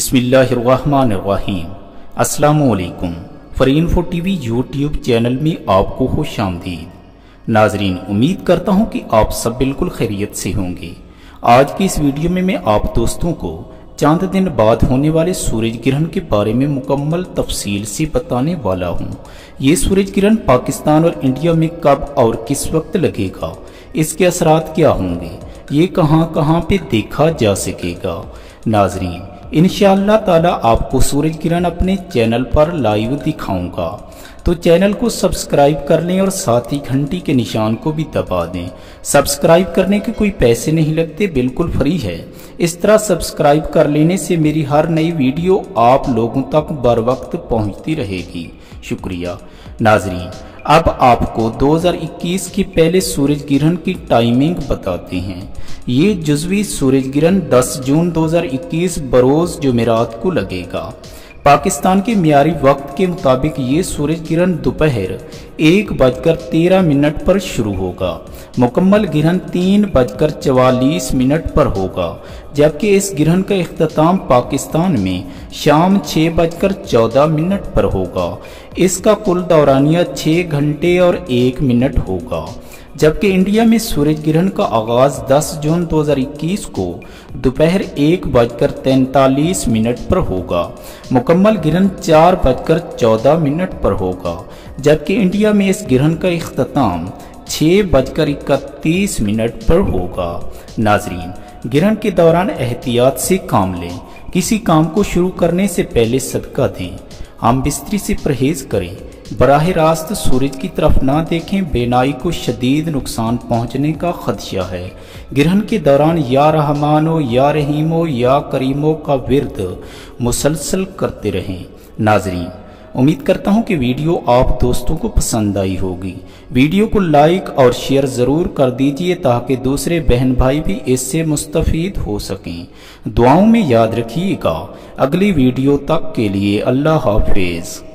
बिस्मिल्लाहिर्रहमानिर्रहीम। अस्सलामुअलैकुम। फरीइन्फो TV YouTube channel में आपको खुश आमदीद। नाजरीन, उम्मीद करता हूँ कि आप सब बिल्कुल खैरियत से होंगे। आज की इस वीडियो में मैं आप दोस्तों को चंद दिन बाद होने वाले सूरज ग्रहण के बारे में मुकम्मल तफसील से बताने वाला हूँ। ये सूरज ग्रहण पाकिस्तान और इंडिया में कब और किस वक्त लगेगा, इसके असरात क्या होंगे, ये कहाँ कहाँ पे देखा जा सकेगा। नाजरीन, इंशाअल्लाह ताला आपको सूरज ग्रहण अपने चैनल पर लाइव दिखाऊंगा, तो चैनल को सब्सक्राइब कर लें और साथ ही घंटी के निशान को भी दबा दें। सब्सक्राइब करने के कोई पैसे नहीं लगते, बिल्कुल फ्री है। इस तरह सब्सक्राइब कर लेने से मेरी हर नई वीडियो आप लोगों तक बर वक्त पहुंचती रहेगी। शुक्रिया। नाजरीन, अब आपको 2021 के पहले सूरज ग्रहण की टाइमिंग बताते हैं। ये जुज़वी सूरज ग्रहण 10 जून 2021 बरोज़ जुमेरात को लगेगा। पाकिस्तान के मियारी वक्त के मुताबिक ये सूरज ग्रहण दोपहर 1:13 पर शुरू होगा। मुकम्मल ग्रहण 3:44 पर होगा, जबकि इस ग्रहण का इख्तिताम पाकिस्तान में शाम 6:14 पर होगा। इसका कुल दौरानिया 6 घंटे और 1 मिनट होगा, जबकि इंडिया में सूरज ग्रहण का आगाज 10 जून 2021 को दोपहर 1:43 पर होगा। मुकम्मल ग्रहण 4:14 पर होगा, जबकि इंडिया में इस ग्रहण का इख्तिताम 6:31 पर होगा। नाजरीन, ग्रहण के दौरान एहतियात से काम लें। किसी काम को शुरू करने से पहले सदका दें। हम बिस्तरी से परहेज करें। बराह रास्त सूरज की तरफ ना देखें, बेनाई को शदीद नुकसान पहुंचने का खदशा है। ग्रहण के दौरान या रहमानो या रहीमो या करीमो का विर्द मुसलसल करते रहें। नाजरीन, उम्मीद करता हूं कि वीडियो आप दोस्तों को पसंद आई होगी। वीडियो को लाइक और शेयर ज़रूर कर दीजिए ताकि दूसरे बहन भाई भी इससे मुस्तफ़ीद हो सकें। दुआओं में याद रखिएगा। अगली वीडियो तक के लिए अल्लाह हाफिज़।